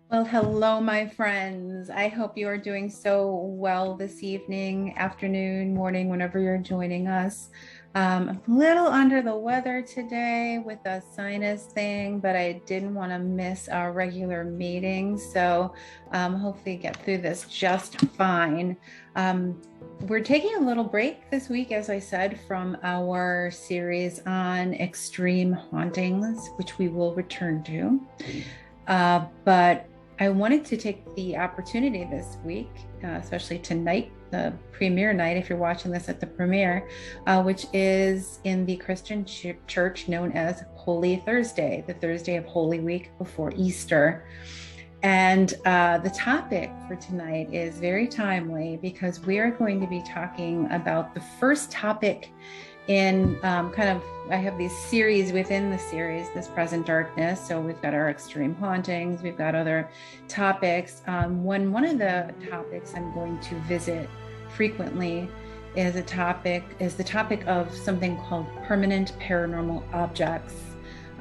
Well, hello, my friends. I hope you are doing so well this evening, afternoon, morning, whenever you're joining us. I'm a little under the weather today with a sinus thing, but I didn't want to miss our regular meeting. So hopefully get through this just fine. Um, we're taking a little break this week, as I said, from our series on extreme hauntings, which we will return to. But I wanted to take the opportunity this week, especially tonight, the premiere night, if you're watching this at the premiere, which is in the Christian church known as Holy Thursday, the Thursday of Holy Week before Easter. And the topic for tonight is very timely because we are going to be talking about the first topic in I have these series within the series, This Present Darkness. So we've got our extreme hauntings, we've got other topics. One of the topics I'm going to visit frequently is the topic of something called permanent paranormal objects,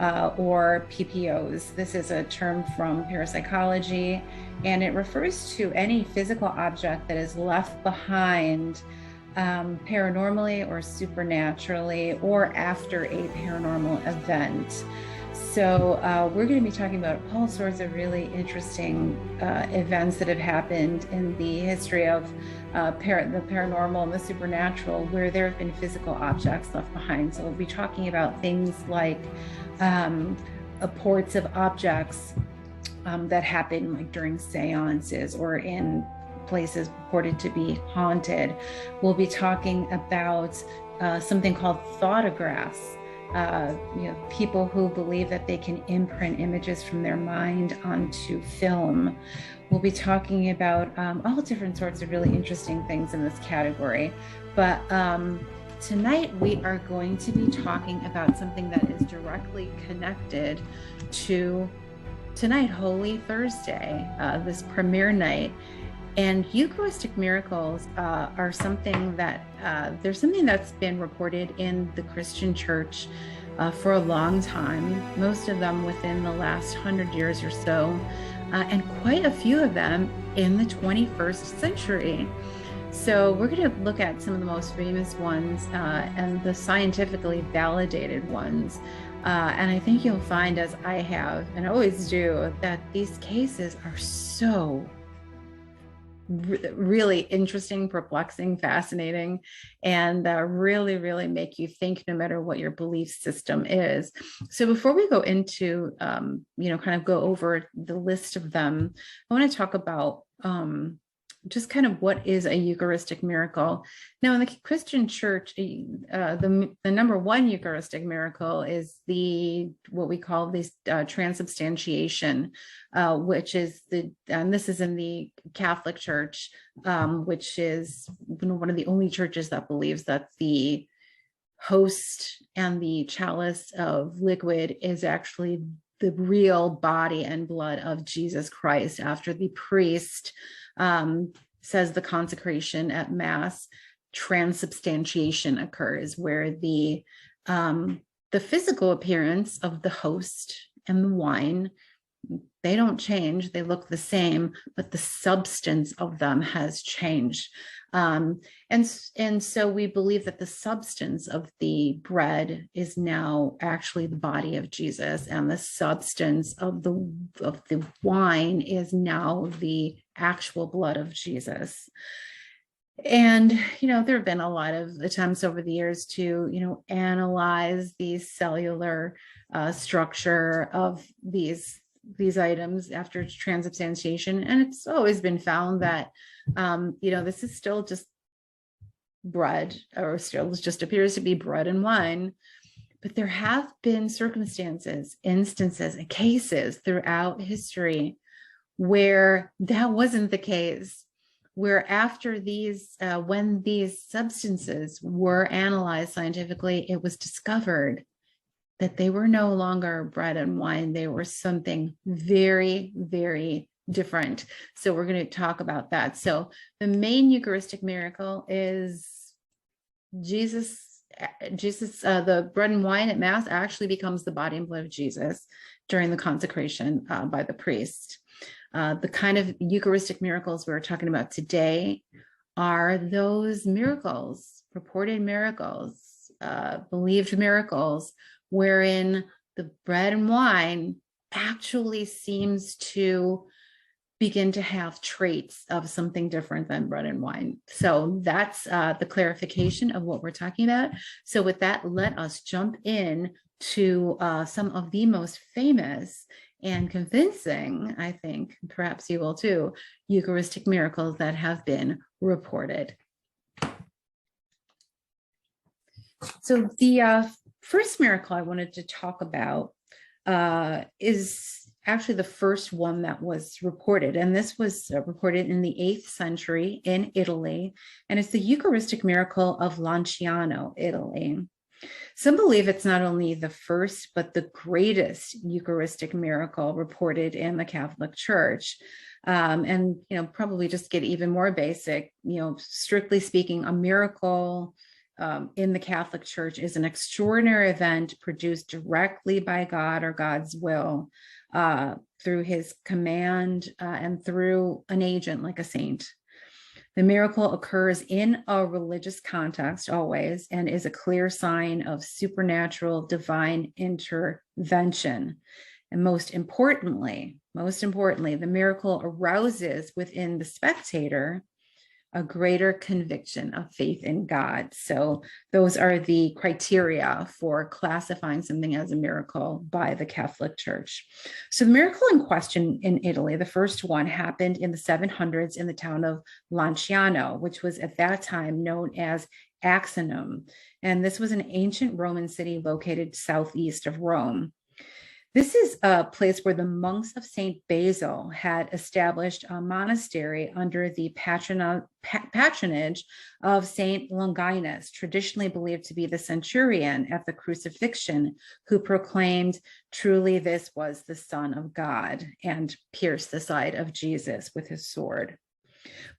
or PPOs. This is a term from parapsychology, and it refers to any physical object that is left behind paranormally or supernaturally or after a paranormal event. So we're going to be talking about all sorts of really interesting events that have happened in the history of the paranormal and the supernatural, where there have been physical objects left behind. So we'll be talking about things like reports of objects that happen like during seances or in places purported to be haunted. We'll be talking about something called thoughtographs. People who believe that they can imprint images from their mind onto film. We'll be talking about all different sorts of really interesting things in this category. But tonight we are going to be talking about something that is directly connected to tonight, Holy Thursday, this premiere night. And Eucharistic miracles are something that there's something that's been reported in the Christian church for a long time, most of them within the last 100 years or so, and quite a few of them in the 21st century. So we're going to look at some of the most famous ones and the scientifically validated ones. And I think you'll find, as I have and always do, that these cases are so really interesting, perplexing, fascinating, and really, really make you think no matter what your belief system is. So before we go into, kind of go over the list of them, I want to talk about just kind of what is a Eucharistic miracle. Now, in the Christian church, the number one Eucharistic miracle is what we call this Transubstantiation, which is and this is in the Catholic Church, which is one of the only churches that believes that the host and the chalice of liquid is actually the real body and blood of Jesus Christ. After the priest says the consecration at Mass, transubstantiation occurs, where the physical appearance of the host and the wine, they don't change, they look the same, but the substance of them has changed. And so we believe that the substance of the bread is now actually the body of Jesus, and the substance of the wine is now the actual blood of Jesus. And, there have been a lot of attempts over the years to, analyze the cellular structure of these items after transubstantiation. And it's always been found that, this is still just bread, or still just appears to be bread and wine. But there have been instances, and cases throughout history where that wasn't the case, where after when these substances were analyzed scientifically, it was discovered that they were no longer bread and wine. They were something very, very different. So we're going to talk about that. So the main Eucharistic miracle is Jesus, the bread and wine at Mass actually becomes the body and blood of Jesus during the consecration by the priest. The kind of Eucharistic miracles we're talking about today are those miracles, purported miracles, believed miracles, wherein the bread and wine actually seems to begin to have traits of something different than bread and wine. So that's the clarification of what we're talking about. So with that, let us jump in to some of the most famous and convincing, I think, perhaps you will too, Eucharistic miracles that have been reported. So the first miracle I wanted to talk about is actually the first one that was reported. And this was reported in the 8th century in Italy. And it's the Eucharistic miracle of Lonziano, Italy. Some believe it's not only the first, but the greatest Eucharistic miracle reported in the Catholic Church. And, probably just get even more basic, strictly speaking, a miracle in the Catholic Church is an extraordinary event produced directly by God or God's will through his command and through an agent like a saint. The miracle occurs in a religious context always and is a clear sign of supernatural divine intervention. And most importantly, the miracle arouses within the spectator a greater conviction of faith in God. So those are the criteria for classifying something as a miracle by the Catholic Church. So the miracle in question in Italy, the first one, happened in the 700s in the town of Lonziano, which was at that time known as Axinum. And this was an ancient Roman city located southeast of Rome. This is a place where the monks of St. Basil had established a monastery under the patronage of St. Longinus, traditionally believed to be the centurion at the crucifixion, who proclaimed, "Truly this was the Son of God," and pierced the side of Jesus with his sword.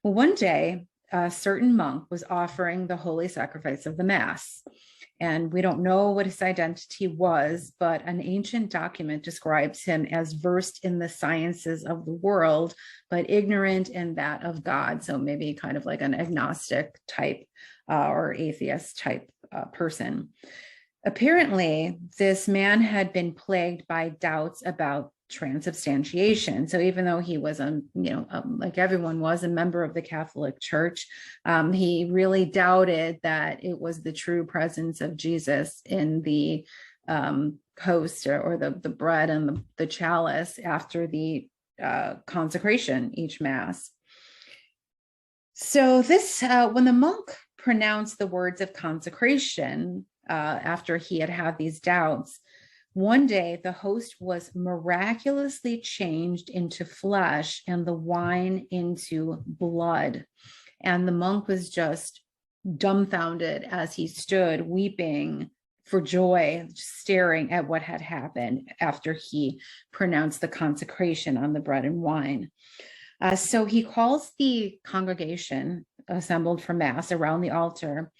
Well, one day, a certain monk was offering the holy sacrifice of the Mass. And we don't know what his identity was, but an ancient document describes him as versed in the sciences of the world, but ignorant in that of God. So maybe kind of like an agnostic type or atheist type person. Apparently, this man had been plagued by doubts about transubstantiation. So even though he was, like everyone was, a member of the Catholic Church, he really doubted that it was the true presence of Jesus in the host or the bread and the chalice after the consecration each Mass. So this, when the monk pronounced the words of consecration after he had these doubts, one day, the host was miraculously changed into flesh and the wine into blood. And the monk was just dumbfounded as he stood weeping for joy, staring at what had happened after he pronounced the consecration on the bread and wine. So he calls the congregation assembled for Mass around the altar,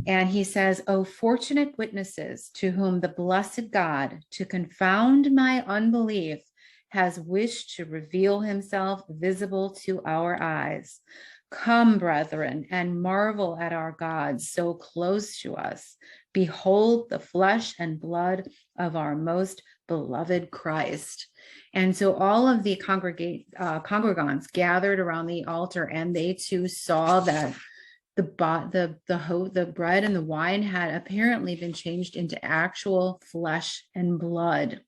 and he says, "O fortunate witnesses, to whom the blessed God, to confound my unbelief, has wished to reveal himself visible to our eyes. Come, brethren, and marvel at our God so close to us. Behold the flesh and blood of our most beloved Christ." And so all of the congregants gathered around the altar, and they too saw that the bread and the wine had apparently been changed into actual flesh and blood.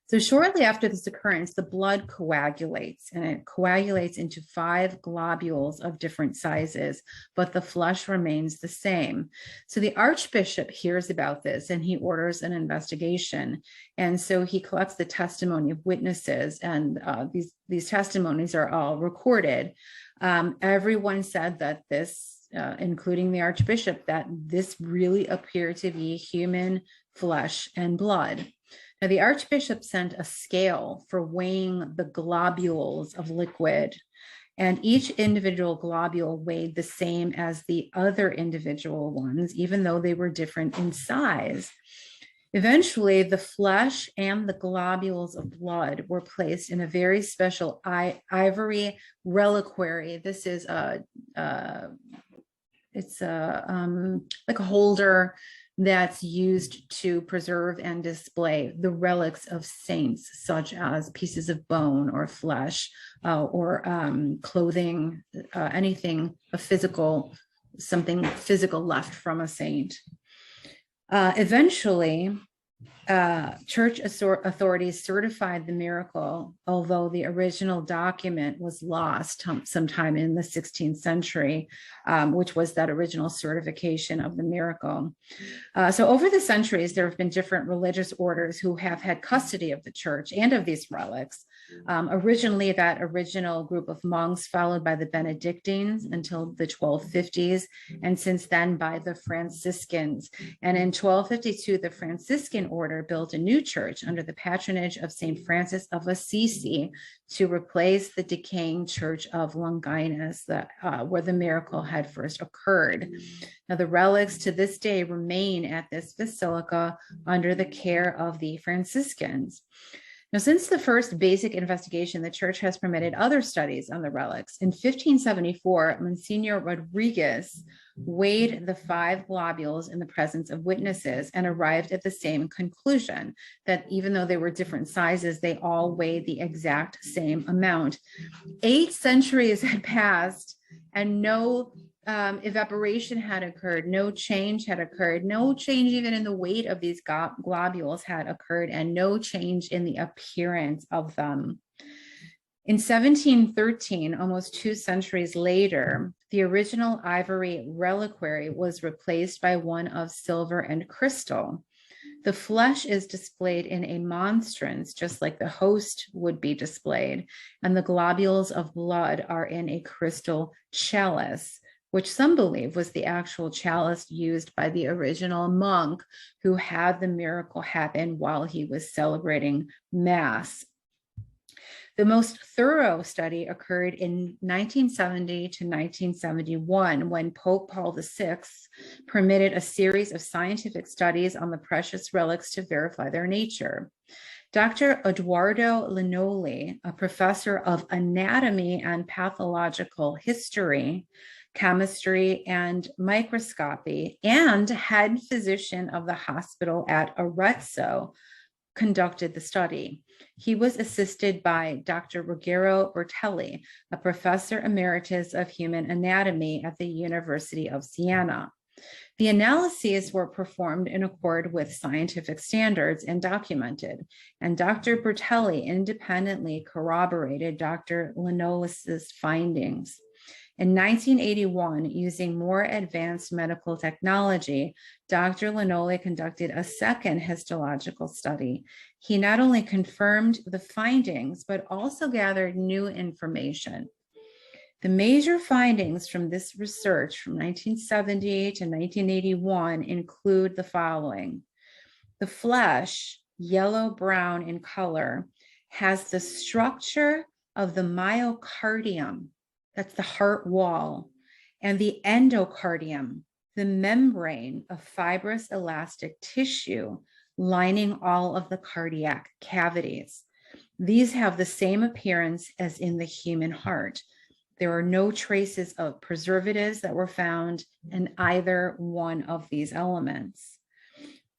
So shortly after this occurrence, the blood coagulates, and it coagulates into 5 globules of different sizes, but the flesh remains the same. So the archbishop hears about this and he orders an investigation. And so he collects the testimony of witnesses, and these testimonies are all recorded. Everyone said that this, including the archbishop, that this really appeared to be human flesh and blood. Now, the archbishop sent a scale for weighing the globules of liquid, and each individual globule weighed the same as the other individual ones, even though they were different in size. Eventually, the flesh and the globules of blood were placed in a very special ivory reliquary. This is like a holder that's used to preserve and display the relics of saints, such as pieces of bone or flesh or clothing, anything something physical left from a saint. Eventually, church authorities certified the miracle, although the original document was lost sometime in the 16th century, which was that original certification of the miracle. So over the centuries, there have been different religious orders who have had custody of the church and of these relics. Originally, that original group of monks, followed by the Benedictines until the 1250s, and since then by the Franciscans. And in 1252, the Franciscan order built a new church under the patronage of St. Francis of Assisi to replace the decaying church of Longinus, where the miracle had first occurred. Now, the relics to this day remain at this basilica under the care of the Franciscans. Now, since the first basic investigation, the church has permitted other studies on the relics. In 1574, Monsignor Rodriguez weighed the 5 globules in the presence of witnesses and arrived at the same conclusion, that even though they were different sizes, they all weighed the exact same amount. 8 centuries had passed and no evaporation had occurred, no change had occurred, no change even in the weight of these globules had occurred, and no change in the appearance of them. In 1713, almost 2 centuries later, the original ivory reliquary was replaced by one of silver and crystal. The flesh is displayed in a monstrance, just like the host would be displayed, and the globules of blood are in a crystal chalice, which some believe was the actual chalice used by the original monk who had the miracle happen while he was celebrating Mass. The most thorough study occurred in 1970 to 1971, when Pope Paul VI permitted a series of scientific studies on the precious relics to verify their nature. Dr. Eduardo Linoli, a professor of anatomy and pathological history, chemistry, and microscopy, and head physician of the hospital at Arezzo, conducted the study. He was assisted by Dr. Ruggero Bertelli, a professor emeritus of human anatomy at the University of Siena. The analyses were performed in accord with scientific standards and documented, and Dr. Bertelli independently corroborated Dr. Linoli's findings. In 1981, using more advanced medical technology, Dr. Linoli conducted a second histological study. He not only confirmed the findings, but also gathered new information. The major findings from this research from 1970 to 1981 include the following. The flesh, yellow-brown in color, has the structure of the myocardium, that's the heart wall, and the endocardium, the membrane of fibrous elastic tissue lining all of the cardiac cavities. These have the same appearance as in the human heart. There are no traces of preservatives that were found in either one of these elements.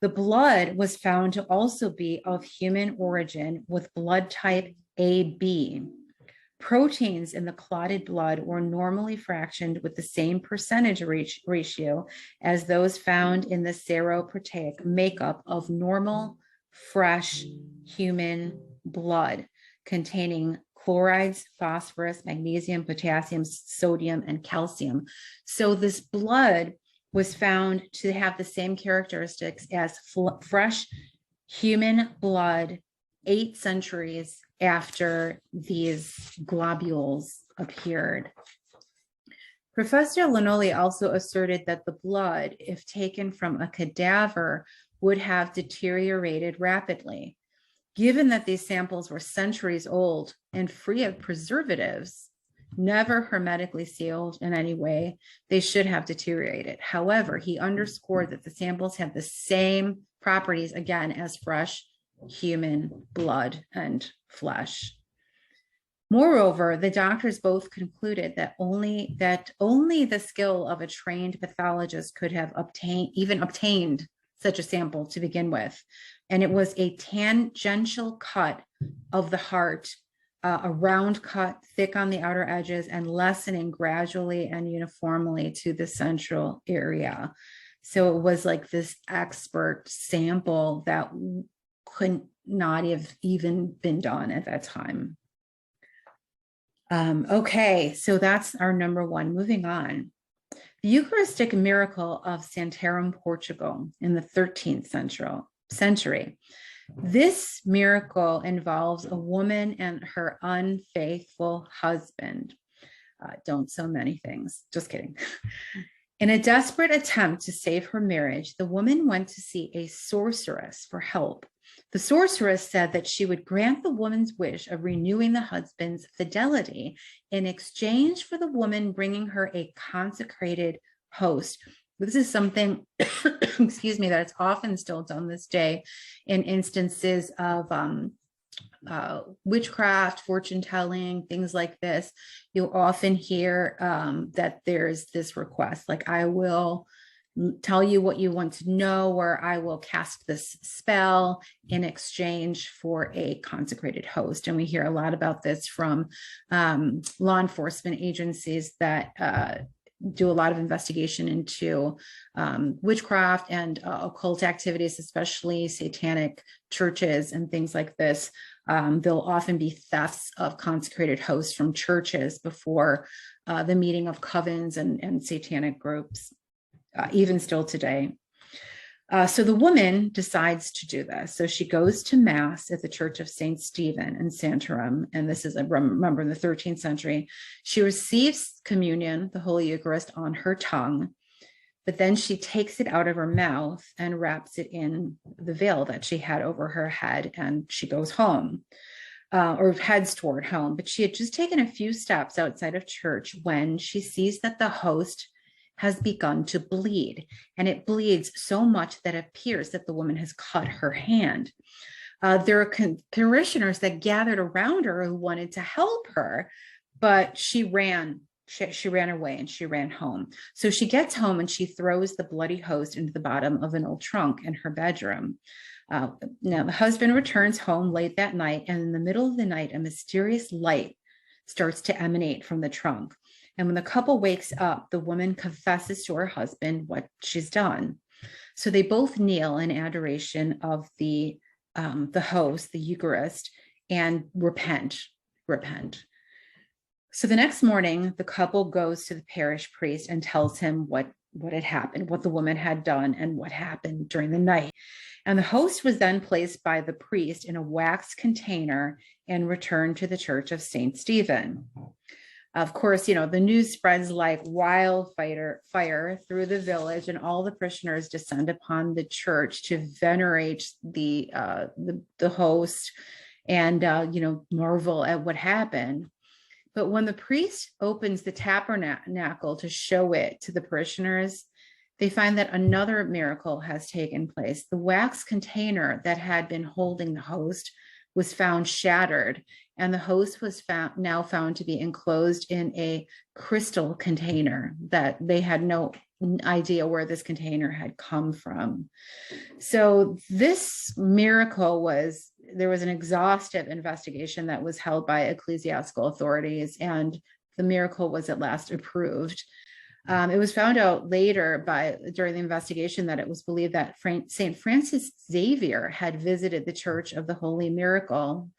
The blood was found to also be of human origin with blood type AB. Proteins in the clotted blood were normally fractioned with the same percentage ratio as those found in the seroproteic makeup of normal, fresh human blood, containing chlorides, phosphorus, magnesium, potassium, sodium, and calcium. So this blood was found to have the same characteristics as fresh human blood 8 centuries after these globules appeared. Professor Linoli also asserted that the blood, if taken from a cadaver, would have deteriorated rapidly. Given that these samples were centuries old and free of preservatives, never hermetically sealed in any way, they should have deteriorated. However, he underscored that the samples had the same properties, again, as fresh human blood and flesh. Moreover, the doctors both concluded that only the skill of a trained pathologist could have obtained such a sample to begin with. And it was a tangential cut of the heart, a round cut, thick on the outer edges, and lessening gradually and uniformly to the central area. So it was like this expert sample that could not have even been done at that time. Okay, so that's our number one. Moving on. The Eucharistic miracle of Santarum, Portugal in the 13th century. This miracle involves a woman and her unfaithful husband. Don't so many things, just kidding. In a desperate attempt to save her marriage, the woman went to see a sorceress for help. The sorceress said that she would grant the woman's wish of renewing the husband's fidelity in exchange for the woman bringing her a consecrated host. This is something, excuse me, that it's often still done this day in instances of witchcraft, fortune telling, things like this. You'll often hear that there's this request, like, I will tell you what you want to know, or I will cast this spell in exchange for a consecrated host. And we hear a lot about this from law enforcement agencies that do a lot of investigation into witchcraft and occult activities, especially satanic churches and things like this. There'll often be thefts of consecrated hosts from churches before the meeting of covens and satanic groups, even still today. So the woman decides to do this. So she goes to Mass at the Church of St. Stephen in Santarum. And this is, remember, in the 13th century. She receives communion, the Holy Eucharist, on her tongue, but then she takes it out of her mouth and wraps it in the veil that she had over her head, and she goes home, or heads toward home. But she had just taken a few steps outside of church when she sees that the host has begun to bleed, and it bleeds so much that it appears that the woman has cut her hand. There are parishioners that gathered around her who wanted to help her, but she ran away and she ran home. So she gets home and she throws the bloody host into the bottom of an old trunk in her bedroom. Now the husband returns home late that night, and in the middle of the night, a mysterious light starts to emanate from the trunk. And when the couple wakes up, the woman confesses to her husband what she's done. So they both kneel in adoration of the host, the Eucharist, and repent. So the next morning, the couple goes to the parish priest and tells him what had happened, what the woman had done, and what happened during the night. And the host was then placed by the priest in a wax container and returned to the Church of St. Stephen. Of course, the news spreads like wildfire through the village, and all the parishioners descend upon the church to venerate the host and marvel at what happened. But when the priest opens the tabernacle to show it to the parishioners, they find that another miracle has taken place. The wax container that had been holding the host was found shattered, and the host was now found to be enclosed in a crystal container that they had no idea where this container had come from. So this miracle there was an exhaustive investigation that was held by ecclesiastical authorities, and the miracle was at last approved. It was found out later during the investigation that it was believed that St. Francis Xavier had visited the Church of the Holy Miracle,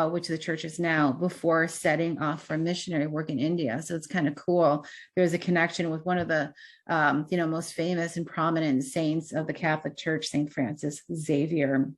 which the church is now, before setting off for missionary work in India. So it's kind of cool. There's a connection with one of the most famous and prominent saints of the Catholic Church, St. Francis Xavier.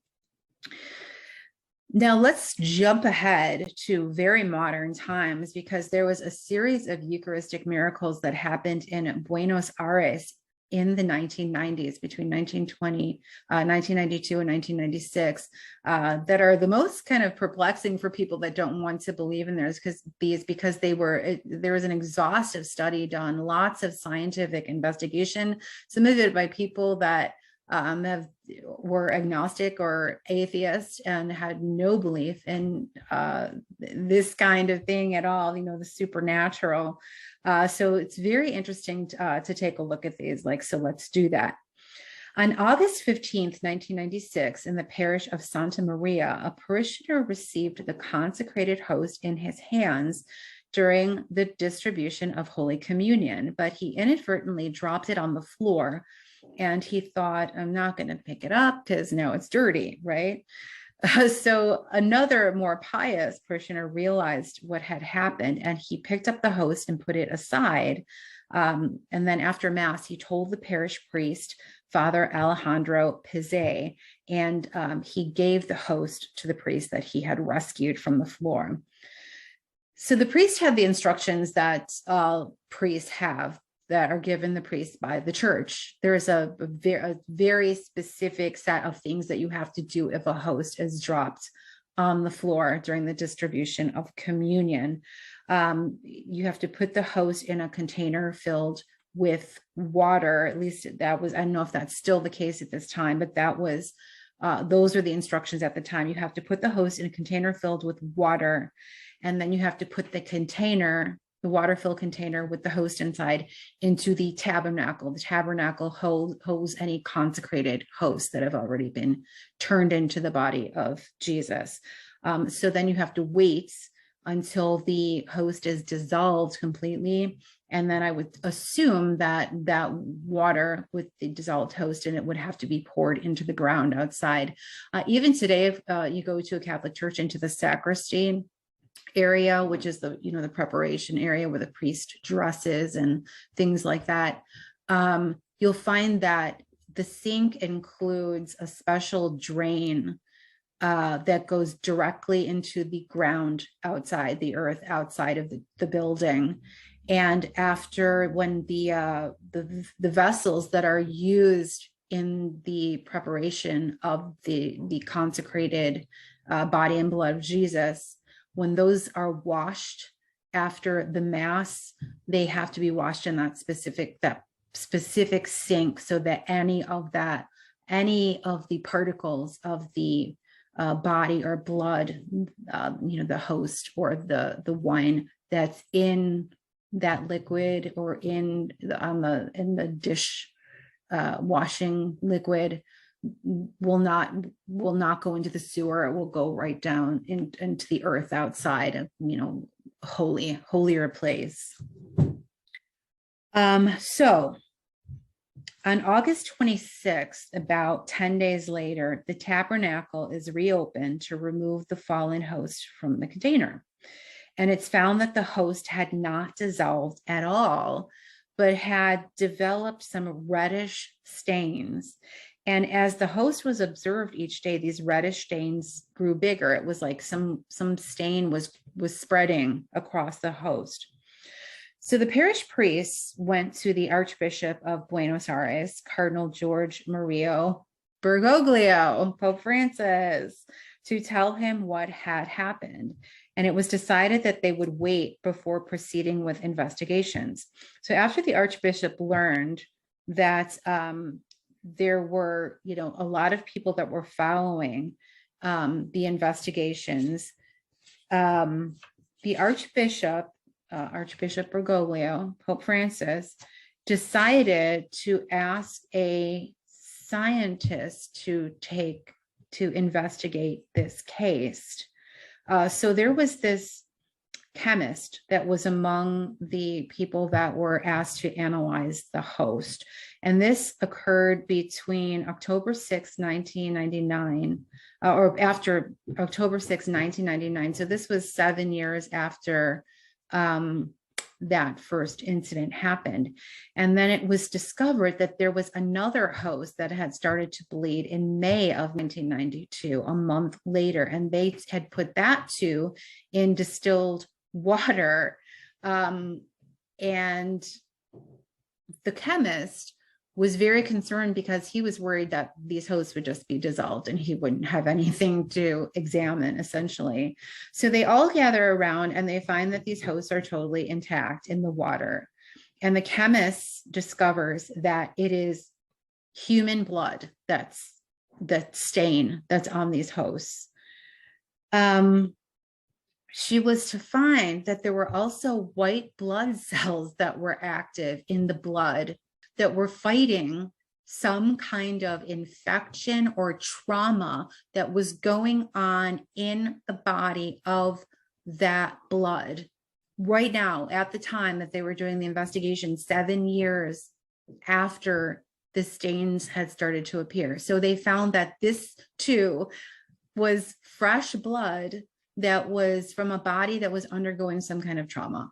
Now let's jump ahead to very modern times, because there was a series of Eucharistic miracles that happened in Buenos Aires in the 1990s, between 1992 and 1996, that are the most kind of perplexing for people that don't want to believe in theirs, because there was an exhaustive study done, lots of scientific investigation, some of it by people that were agnostic or atheist and had no belief in this kind of thing at all, the supernatural. So it's very interesting to take a look at these. So let's do that. On August 15th, 1996, in the parish of Santa Maria, a parishioner received the consecrated host in his hands during the distribution of Holy Communion, but he inadvertently dropped it on the floor, and he thought, I'm not going to pick it up because now it's dirty, right? So another more pious parishioner realized what had happened, and he picked up the host and put it aside. And then after Mass, he told the parish priest, Father Alejandro Pizet, and he gave the host to the priest that he had rescued from the floor. So the priest had the instructions that priests have that are given the priest by the church. There is a very specific set of things that you have to do if a host is dropped on the floor during the distribution of communion. You have to put the host in a container filled with water. At least that was, I don't know if that's still the case at this time, but that was, those are the instructions at the time. You have to put the host in a container filled with water, and then you have to put the container, the water-filled container with the host inside, into the tabernacle. The tabernacle holds any consecrated hosts that have already been turned into the body of Jesus. So then you have to wait until the host is dissolved completely. And then I would assume that that water with the dissolved host in it would have to be poured into the ground outside. Even today, if you go to a Catholic church, into the sacristy area, which is the, the preparation area where the priest dresses and things like that, you'll find that the sink includes a special drain that goes directly into the ground outside, the earth outside of the building. And after, when the vessels that are used in the preparation of the consecrated body and blood of Jesus, when those are washed after the Mass, they have to be washed in that specific sink, so that any of the particles of the body or blood, the host or the wine that's in that liquid or in the dish washing liquid will not go into the sewer. It will go right down into the earth outside, holier place. So on August 26th, about 10 days later, the tabernacle is reopened to remove the fallen host from the container. And it's found that the host had not dissolved at all, but had developed some reddish stains. And as the host was observed each day, these reddish stains grew bigger. It was like some stain was spreading across the host. So the parish priests went to the Archbishop of Buenos Aires, Cardinal George Mario Bergoglio, Pope Francis, to tell him what had happened. And it was decided that they would wait before proceeding with investigations. So after the Archbishop learned that there were, a lot of people that were following the investigations, the Archbishop Bergoglio, Pope Francis, decided to ask a scientist to investigate this case. So there was this chemist that was among the people that were asked to analyze the host. And this occurred between October 6, 1999, or after October 6, 1999. So this was 7 years after that first incident happened. And then it was discovered that there was another host that had started to bleed in May of 1992, a month later, and they had put that too in distilled water. And the chemist was very concerned because he was worried that these hosts would just be dissolved and he wouldn't have anything to examine, essentially. So they all gather around and they find that these hosts are totally intact in the water. And the chemist discovers that it is human blood. That's the stain that's on these hosts. She was to find that there were also white blood cells that were active in the blood that were fighting some kind of infection or trauma that was going on in the body of that blood. Right now, at the time that they were doing the investigation, 7 years after the stains had started to appear. So they found that this too was fresh blood that was from a body that was undergoing some kind of trauma.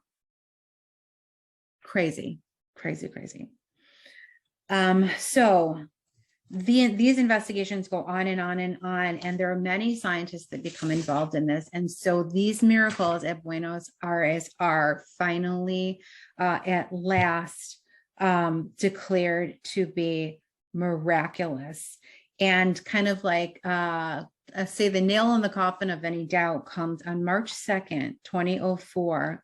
Crazy, crazy, crazy. So these investigations go on and on and on, and there are many scientists that become involved in this. And so these miracles at Buenos Aires are finally, at last, declared to be miraculous. And kind of like, say the nail in the coffin of any doubt comes on March 2nd, 2004,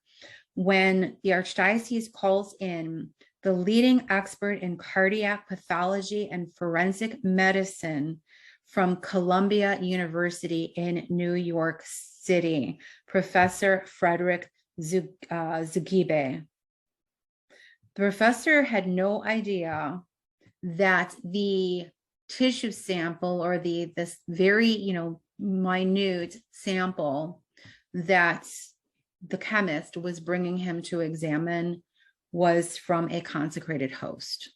when the Archdiocese calls in the leading expert in cardiac pathology and forensic medicine from Columbia University in New York City, Professor Frederick Zugibe. The professor had no idea that the tissue sample, or this very, minute sample that the chemist was bringing him to examine, was from a consecrated host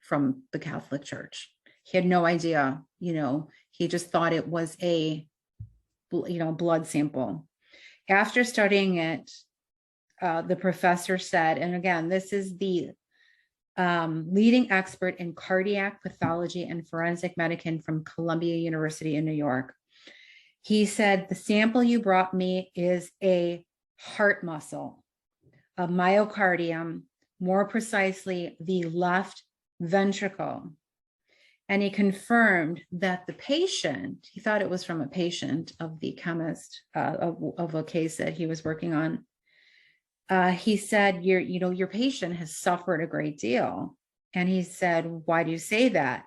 from the Catholic Church. He had no idea, he just thought it was a, blood sample. After studying it, the professor said, and again, this is the leading expert in cardiac pathology and forensic medicine from Columbia University in New York. He said, the sample you brought me is a heart muscle, a myocardium, more precisely the left ventricle. And he confirmed that the patient, he thought it was from a patient of the chemist, of a case that he was working on. He said, your patient has suffered a great deal. And he said, why do you say that?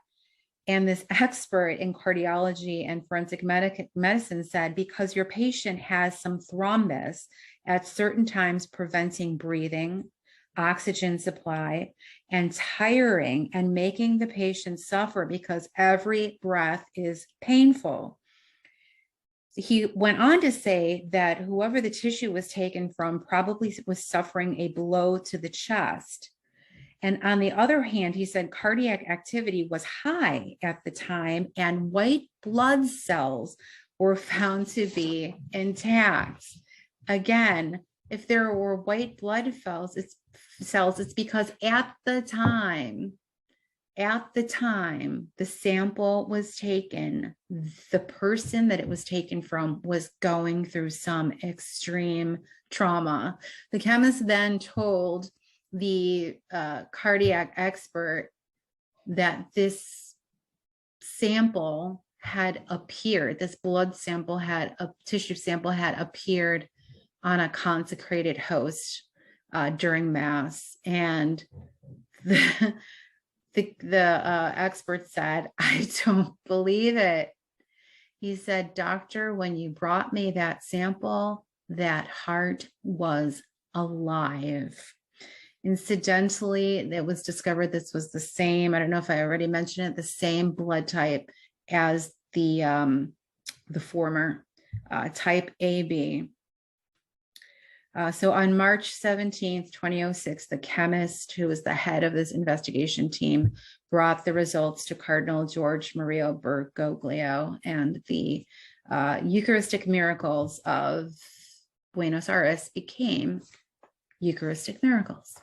And this expert in cardiology and forensic medicine said, because your patient has some thrombus at certain times, preventing breathing, oxygen supply, and tiring, and making the patient suffer because every breath is painful. He went on to say that whoever the tissue was taken from probably was suffering a blow to the chest. And on the other hand, he said cardiac activity was high at the time, and white blood cells were found to be intact. Again, if there were white blood cells, it's because at the time the sample was taken, the person that it was taken from was going through some extreme trauma. The chemist then told the cardiac expert that this sample had appeared, this blood sample tissue sample had appeared on a consecrated host during Mass. And the expert said, I don't believe it. He said, doctor, when you brought me that sample, that heart was alive. Incidentally, it was discovered this was the same, I don't know if I already mentioned it, the same blood type as the former type AB. So on March 17th, 2006, the chemist who was the head of this investigation team brought the results to Cardinal George Mario Bergoglio, and the Eucharistic Miracles of Buenos Aires became Eucharistic Miracles.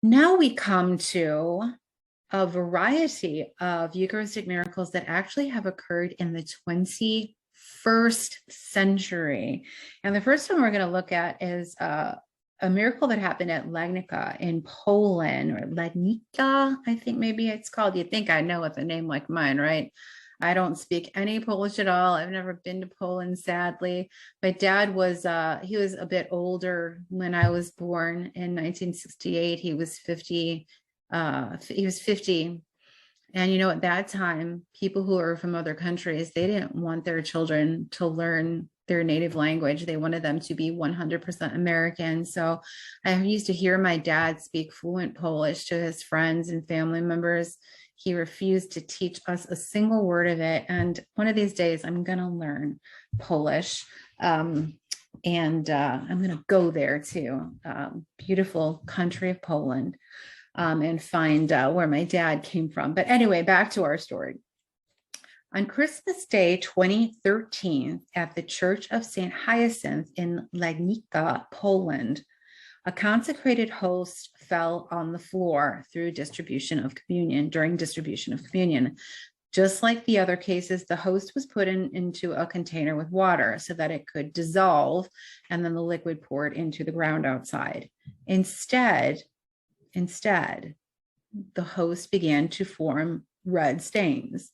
Now we come to a variety of Eucharistic miracles that actually have occurred in the 21st century. And the first one we're going to look at is a miracle that happened at Legnica in Poland, or Legnica, I think maybe it's called. You'd think I know with a name like mine, right? I don't speak any Polish at all. I've never been to Poland, sadly. My dad was, he was a bit older when I was born in 1968. He was 50, He was 50. And, at that time, people who are from other countries, they didn't want their children to learn their native language. They wanted them to be 100% American. So I used to hear my dad speak fluent Polish to his friends and family members. He refused to teach us a single word of it. And one of these days, I'm going to learn Polish. And I'm going to go there to beautiful country of Poland. And find where my dad came from. But anyway, back to our story. On Christmas Day, 2013, at the Church of St. Hyacinth in Legnica, Poland, a consecrated host fell on the floor during distribution of communion. Just like the other cases, the host was put into a container with water so that it could dissolve, and then the liquid poured into the ground outside. Instead, the host began to form red stains.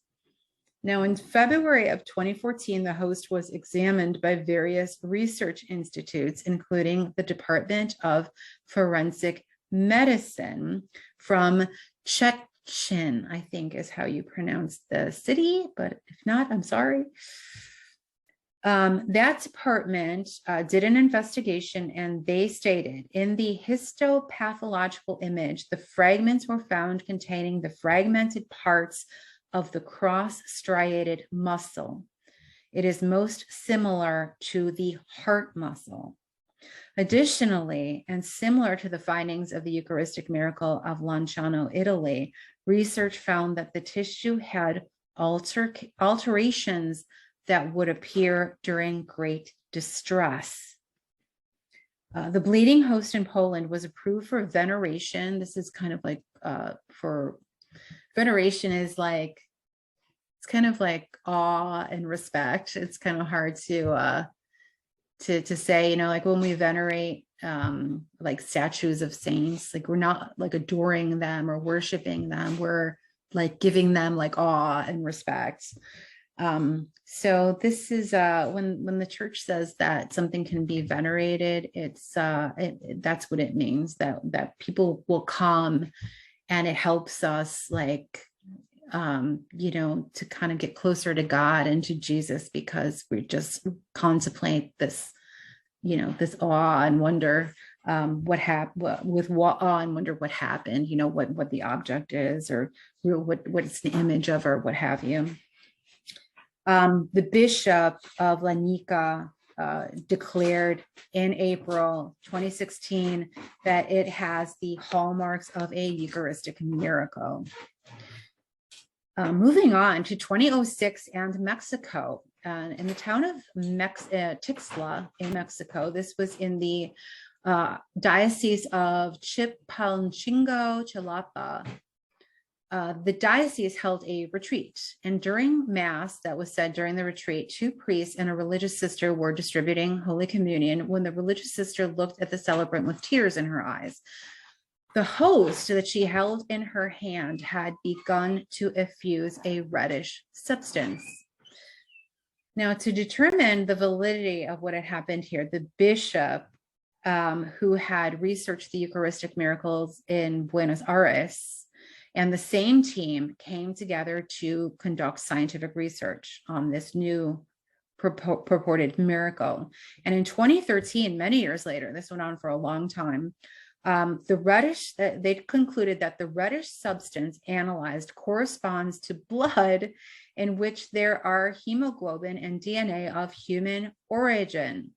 Now, in February of 2014, the host was examined by various research institutes, including the Department of Forensic Medicine from Szczecin, I think is how you pronounce the city, but if not, I'm sorry. That department did an investigation, and they stated in the histopathological image, the fragments were found containing the fragmented parts of the cross-striated muscle. It is most similar to the heart muscle. Additionally, and similar to the findings of the Eucharistic miracle of Lonziano, Italy, research found that the tissue had alterations that would appear during great distress. The bleeding host in Poland was approved for veneration. This is kind of like for veneration is like, it's kind of like awe and respect. It's kind of hard to say, like when we venerate like statues of saints, like we're not like adoring them or worshiping them. We're like giving them like awe and respect. So this is when the church says that something can be venerated, it's that's what it means, that people will come, and it helps us like to kind of get closer to God and to Jesus, because we just contemplate this, this awe and wonder what happened with awe and wonder what happened, what the object is, or what it's the image of, or what have you. The bishop of Legnica declared in April 2016 that it has the hallmarks of a Eucharistic miracle. Moving on to 2006 and Mexico. In the town of Tixla in Mexico, this was in the Diocese of Chilpancingo, Chilapa. The diocese held a retreat, and during Mass that was said during the retreat, two priests and a religious sister were distributing Holy Communion when the religious sister looked at the celebrant with tears in her eyes. The host that she held in her hand had begun to effuse a reddish substance. Now, to determine the validity of what had happened here, the bishop who had researched the Eucharistic miracles in Buenos Aires and the same team came together to conduct scientific research on this new purported miracle. And in 2013, many years later, this went on for a long time, they concluded that the reddish substance analyzed corresponds to blood in which there are hemoglobin and DNA of human origin.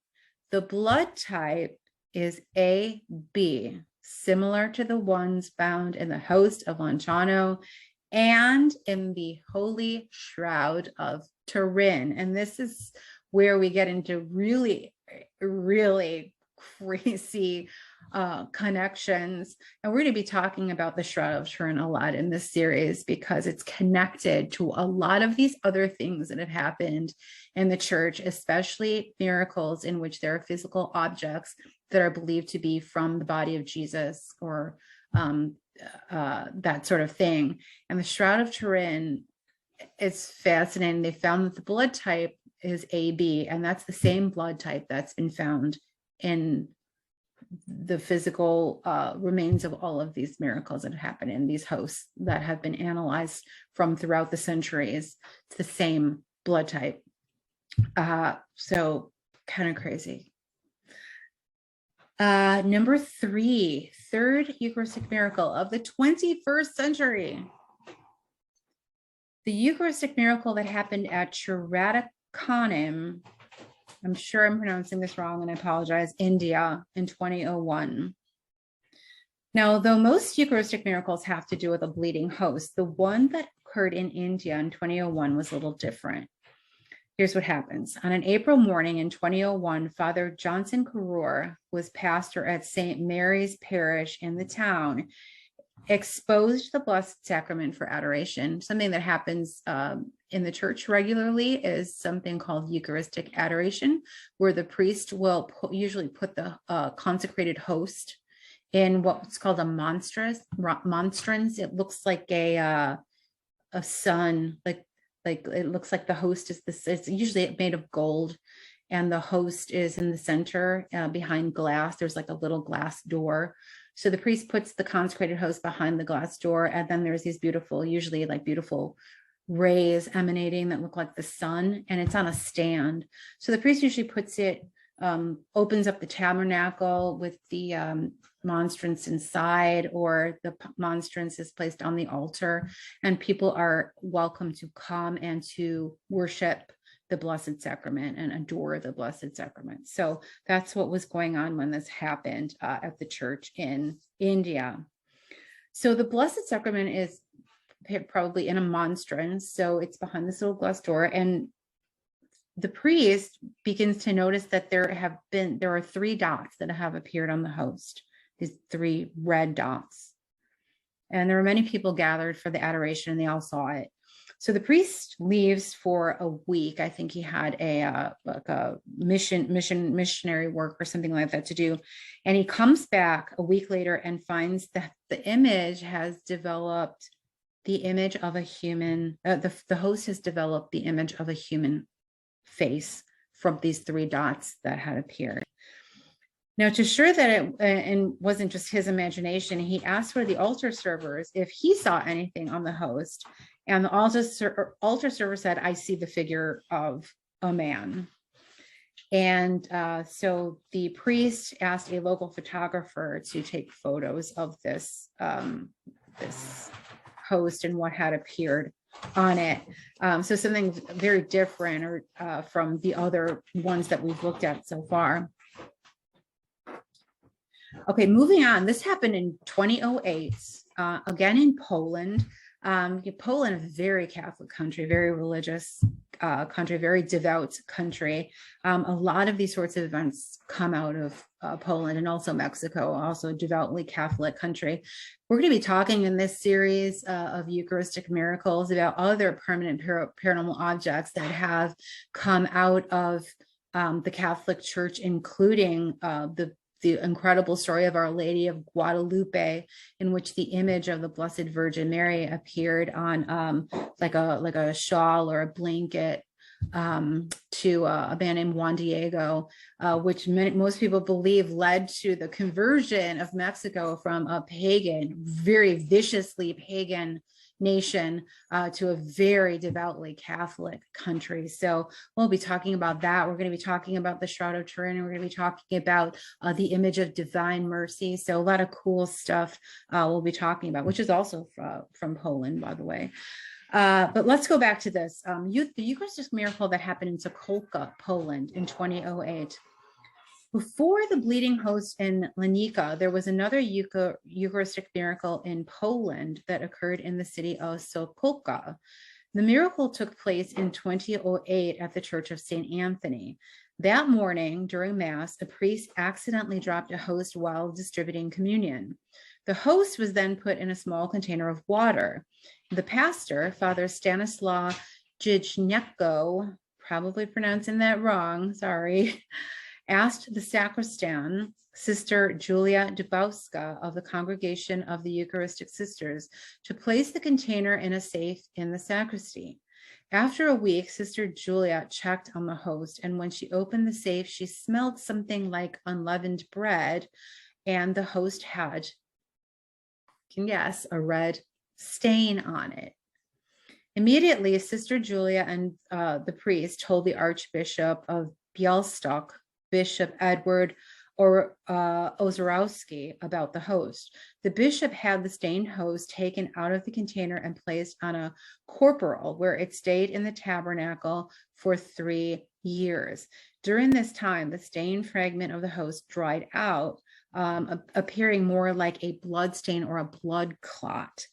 The blood type is AB, similar to the ones found in the host of Lonziano and in the Holy Shroud of Turin. And this is where we get into really, really crazy connections. And we're going to be talking about the Shroud of Turin a lot in this series, because it's connected to a lot of these other things that have happened in the church, especially miracles in which there are physical objects that are believed to be from the body of Jesus, or that sort of thing. And the Shroud of Turin is fascinating. They found that the blood type is AB, and that's the same blood type that's been found in the physical remains of all of these miracles that happen in these hosts that have been analyzed from throughout the centuries. It's the same blood type. So kind of crazy. Number 3, third Eucharistic miracle of the 21st century. The Eucharistic miracle that happened at Churraticonim, I'm sure I'm pronouncing this wrong and I apologize, India in 2001. Now, though most Eucharistic miracles have to do with a bleeding host, the one that occurred in India in 2001 was a little different. Here's what happens. On an April morning in 2001, Father Johnson Carrour was pastor at St. Mary's Parish in the town, exposed the Blessed Sacrament for adoration. Something that happens in the church regularly is something called Eucharistic Adoration, where the priest will usually put the consecrated host in what's called a monstrance. It looks like a sun, like it looks like the host is this. It's usually made of gold, and the host is in the center behind glass. There's like a little glass door. So the priest puts the consecrated host behind the glass door, and then there's these beautiful, usually like beautiful rays emanating that look like the sun, and it's on a stand. So the priest usually puts it, opens up the tabernacle with the monstrance inside, or the monstrance is placed on the altar, and people are welcome to come and to worship the Blessed Sacrament and adore the Blessed Sacrament. So that's what was going on when this happened at the church in India. So the Blessed Sacrament is probably in a monstrance, so it's behind this little glass door, and the priest begins to notice that there are 3 dots that have appeared on the host, these 3 red dots. And there were many people gathered for the adoration, and they all saw it. So the priest leaves for a week. I think he had a missionary work or something like that to do. And he comes back a week later and finds that the image has developed the image of a human, the host has developed the image of a human face from these 3 dots that had appeared. Now, to assure that it and wasn't just his imagination, he asked for the altar servers if he saw anything on the host, and the altar server said, "I see the figure of a man." And so the priest asked a local photographer to take photos of this this host and what had appeared on it. So something very different from the other ones that we've looked at so far. Okay, moving on. This happened in 2008, again in Poland. Poland is a very Catholic country, very religious country, very devout country. A lot of these sorts of events come out of Poland, and also Mexico, also a devoutly Catholic country. We're going to be talking in this series of Eucharistic miracles about other permanent paranormal objects that have come out of the Catholic Church, including the incredible story of Our Lady of Guadalupe, in which the image of the Blessed Virgin Mary appeared on like a shawl or a blanket to a man named Juan Diego, which most people believe led to the conversion of Mexico from a pagan, very viciously pagan nation to a very devoutly Catholic country. So we'll be talking about that. We're going to be talking about the Shroud of Turin, and we're going to be talking about the image of divine mercy. So a lot of cool stuff we'll be talking about, which is also from Poland, by the way. But let's go back to this. The Eucharistic miracle that happened in Sokolka, Poland in 2008. Before the bleeding host in Lanika, there was another Eucharistic miracle in Poland that occurred in the city of Sokolka. The miracle took place in 2008 at the Church of St. Anthony. That morning, during Mass, a priest accidentally dropped a host while distributing communion. The host was then put in a small container of water. The pastor, Father Stanislaw Jijneko, probably pronouncing that wrong, sorry, asked the sacristan, Sister Julia Dubowska of the Congregation of the Eucharistic Sisters, to place the container in a safe in the sacristy. After a week, Sister Julia checked on the host, and when she opened the safe, she smelled something like unleavened bread, and the host had, you can guess, a red stain on it. Immediately, Sister Julia and the priest told the Archbishop of Białystok, Bishop Edward Ozorowski, about the host. The bishop had the stained host taken out of the container and placed on a corporal, where it stayed in the tabernacle for 3 years. During this time, the stained fragment of the host dried out, appearing more like a blood stain or a blood clot.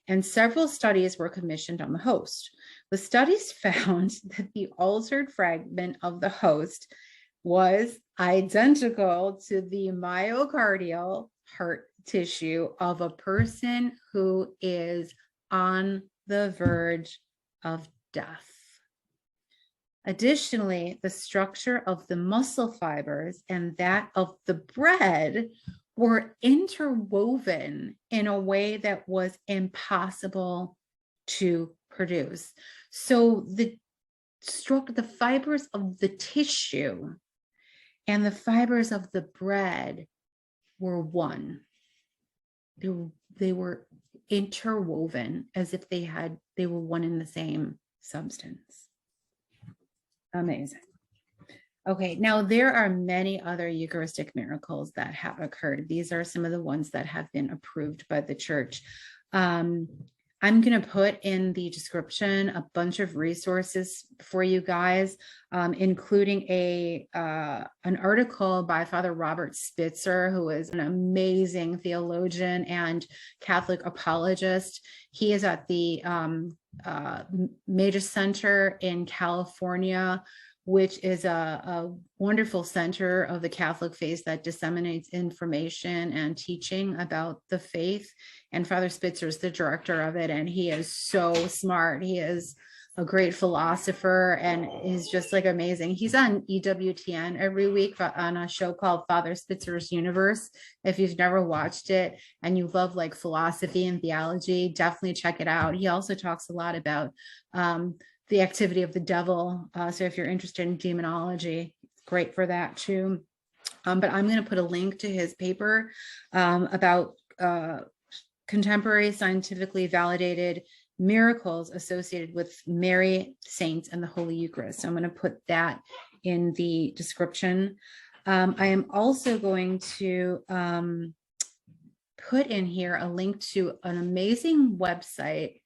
And several studies were commissioned on the host. The studies found that the altered fragment of the host was identical to the myocardial heart tissue of a person who is on the verge of death. Additionally, the structure of the muscle fibers and that of the bread were interwoven in a way that was impossible to produce. So the fibers of the tissue and the fibers of the bread were one. They were interwoven as if they were one in the same substance. Amazing. Okay, now there are many other Eucharistic miracles that have occurred. These are some of the ones that have been approved by the church. I'm going to put in the description a bunch of resources for you guys, including an article by Father Robert Spitzer, who is an amazing theologian and Catholic apologist. He is at the Major Center in California, which is a wonderful center of the Catholic faith that disseminates information and teaching about the faith. And Father Spitzer is the director of it, and he is so smart. He is a great philosopher and is just like amazing. He's on EWTN every week on a show called Father Spitzer's Universe. If you've never watched it and you love like philosophy and theology, definitely check it out. He also talks a lot about the activity of the devil. So if you're interested in demonology, it's great for that too. But I'm going to put a link to his paper about contemporary scientifically validated miracles associated with Mary, saints, and the Holy Eucharist. So I'm going to put that in the description. I am also going to put in here a link to an amazing website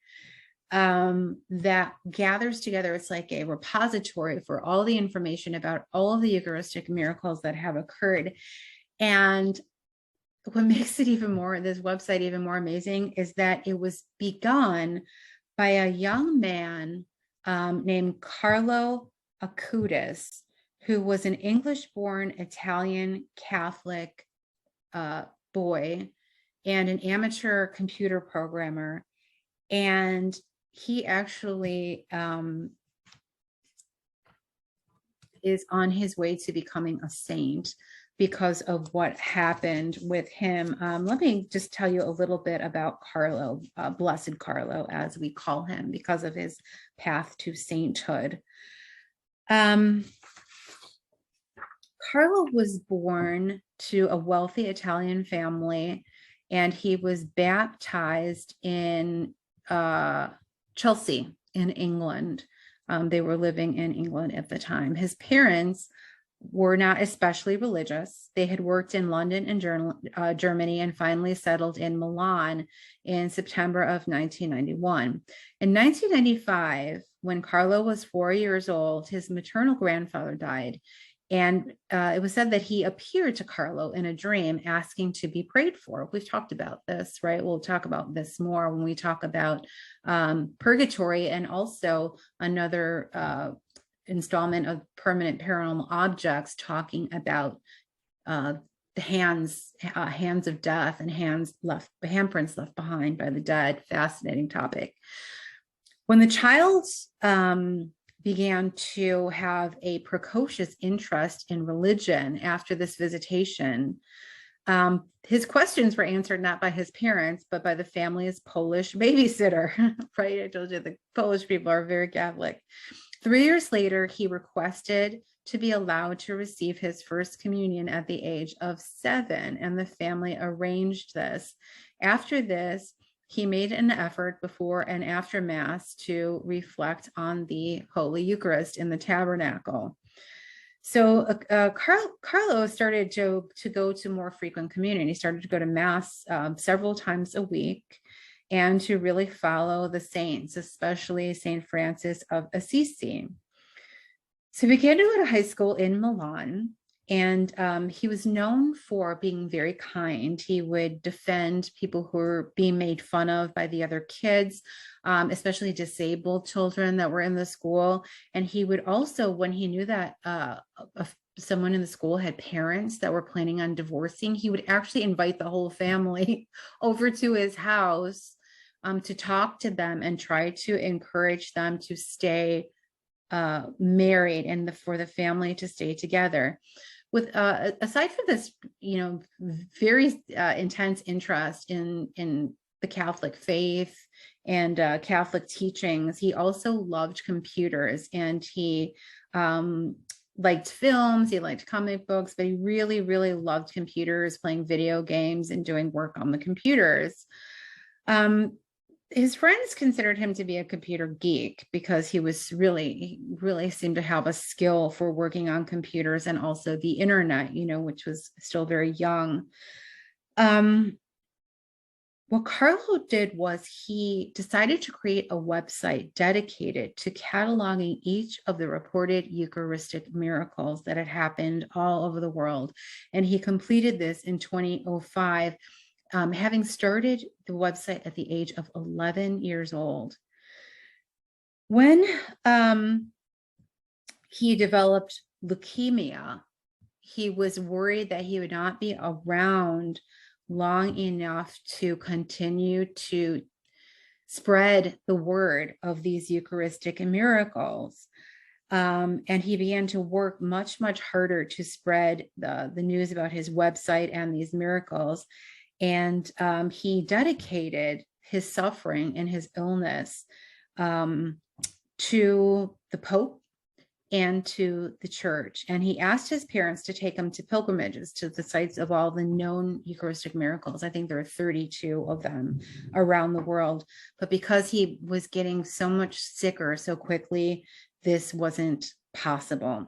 that gathers together. It's like a repository for all the information about all of the Eucharistic miracles that have occurred. And what makes it this website even more amazing is that it was begun by a young man named Carlo Acutis, who was an English-born Italian Catholic boy and an amateur computer programmer. And he actually is on his way to becoming a saint because of what happened with him. Let me just tell you a little bit about Carlo, Blessed Carlo, as we call him, because of his path to sainthood. Carlo was born to a wealthy Italian family, and he was baptized in Chelsea in England. They were living in England at the time. His parents were not especially religious. They had worked in London and Germany and finally settled in Milan in September of 1991. In 1995, when Carlo was 4 years old, his maternal grandfather died. And it was said that he appeared to Carlo in a dream asking to be prayed for. We've talked about this, right? We'll talk about this more when we talk about purgatory, and also another installment of Permanent Paranormal Objects, talking about the hands of death and handprints left behind by the dead. Fascinating topic. When the child began to have a precocious interest in religion after this visitation, his questions were answered not by his parents, but by the family's Polish babysitter, right? I told you the Polish people are very Catholic. 3 years later, he requested to be allowed to receive his first communion at the age of 7, and the family arranged this. After this, he made an effort before and after Mass to reflect on the Holy Eucharist in the tabernacle. So Carlo started to go to more frequent communion. He started to go to Mass several times a week and to really follow the saints, especially St. Francis of Assisi. So he began to go to high school in Milan, and he was known for being very kind. He would defend people who were being made fun of by the other kids, especially disabled children that were in the school. And he would also, when he knew that someone in the school had parents that were planning on divorcing, he would actually invite the whole family over to his house to talk to them and try to encourage them to stay married and for the family to stay together. With aside from this, very intense interest in the Catholic faith and Catholic teachings, he also loved computers, and he liked films, he liked comic books, but he really, really loved computers, playing video games and doing work on the computers. His friends considered him to be a computer geek because he really seemed to have a skill for working on computers and also the internet, which was still very young. What Carlo did was he decided to create a website dedicated to cataloging each of the reported Eucharistic miracles that had happened all over the world. And he completed this in 2005. Having started the website at the age of 11 years old. When he developed leukemia, he was worried that he would not be around long enough to continue to spread the word of these Eucharistic miracles. And he began to work much, much harder to spread the news about his website and these miracles. And he dedicated his suffering and his illness to the Pope and to the church. And he asked his parents to take him to pilgrimages to the sites of all the known Eucharistic miracles. I think there are 32 of them around the world. But because he was getting so much sicker so quickly, this wasn't possible.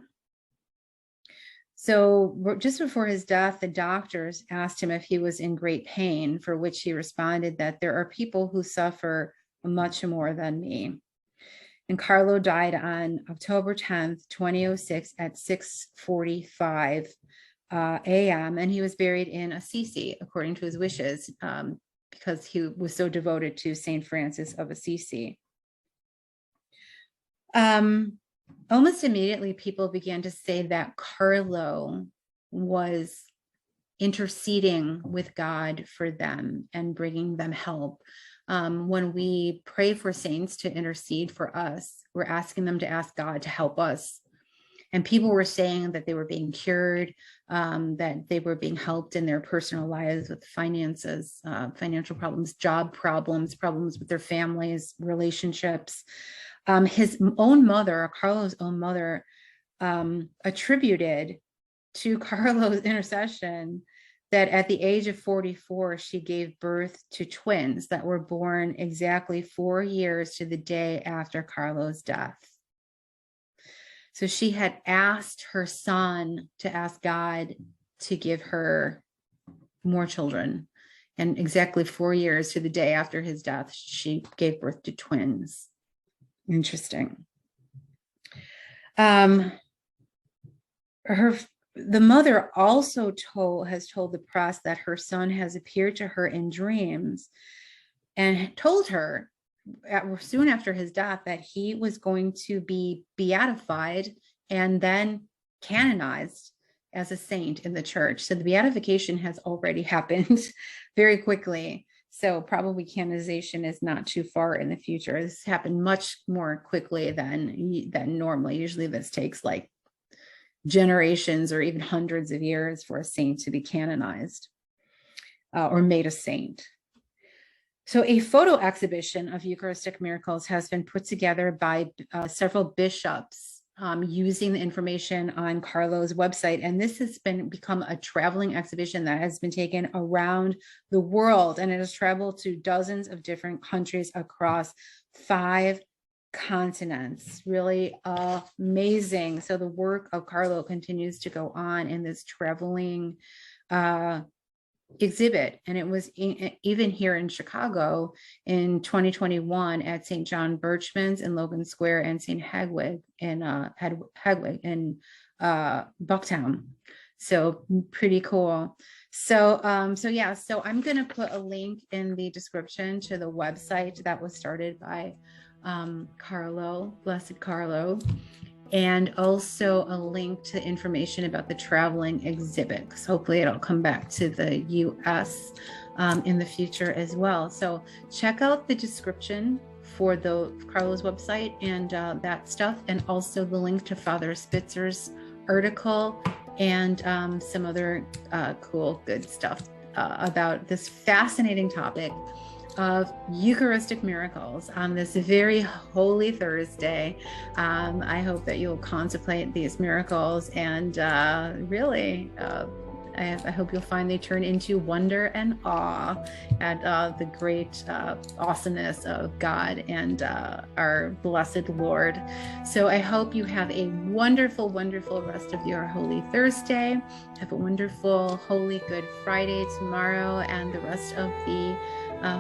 So just before his death, the doctors asked him if he was in great pain, for which he responded that there are people who suffer much more than me. And Carlo died on October 10th, 2006 at 6:45 a.m. And he was buried in Assisi, according to his wishes, because he was so devoted to St. Francis of Assisi. Almost immediately, people began to say that Carlo was interceding with God for them and bringing them help. When we pray for saints to intercede for us, we're asking them to ask God to help us. And people were saying that they were being cured, that they were being helped in their personal lives with finances, financial problems, job problems, problems with their families, relationships. His own mother, Carlo's own mother, attributed to Carlo's intercession that at the age of 44, she gave birth to twins that were born exactly 4 years to the day after Carlo's death. So she had asked her son to ask God to give her more children. And exactly 4 years to the day after his death, she gave birth to twins. Interesting. The mother also has told the press that her son has appeared to her in dreams and told her soon after his death that he was going to be beatified and then canonized as a saint in the church. So the beatification has already happened very quickly. So probably canonization is not too far in the future. This happened much more quickly than normally. Usually this takes like generations or even hundreds of years for a saint to be canonized or made a saint. So a photo exhibition of Eucharistic miracles has been put together by several bishops using the information on Carlo's website. And this has become a traveling exhibition that has been taken around the world, and it has traveled to dozens of different countries across 5 continents. Really amazing. So the work of Carlo continues to go on in this traveling exhibit, and it was even here in Chicago in 2021 at St. John Birchman's in Logan Square and St. Hedwig in Bucktown. So pretty cool. So yeah, so I'm going to put a link in the description to the website that was started by Carlo, Blessed Carlo, and also a link to information about the traveling exhibit, because hopefully it'll come back to the US in the future as well. So check out the description for the Carlo's website and that stuff, and also the link to Father Spitzer's article and some other cool, good stuff about this fascinating topic of Eucharistic miracles on this very holy Thursday. I hope that you'll contemplate these miracles, and really, I hope you'll find they turn into wonder and awe at the great awesomeness of God and our blessed Lord. So I hope you have a wonderful, wonderful rest of your Holy Thursday. Have a wonderful Holy Good Friday tomorrow and the rest of the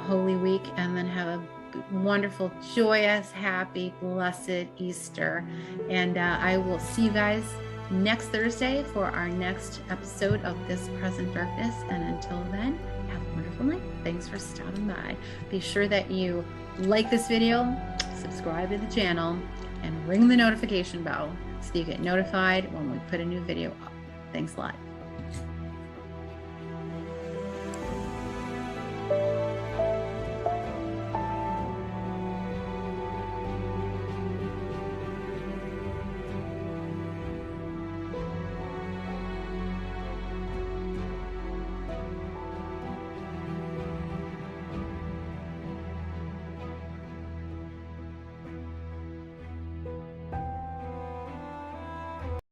Holy Week, and then have a wonderful, joyous, happy, blessed Easter. And I will see you guys next Thursday for our next episode of This Present Darkness. And until then, have a wonderful night. Thanks for stopping by. Be sure that you like this video, subscribe to the channel, and ring the notification bell so you get notified when we put a new video up. Thanks a lot.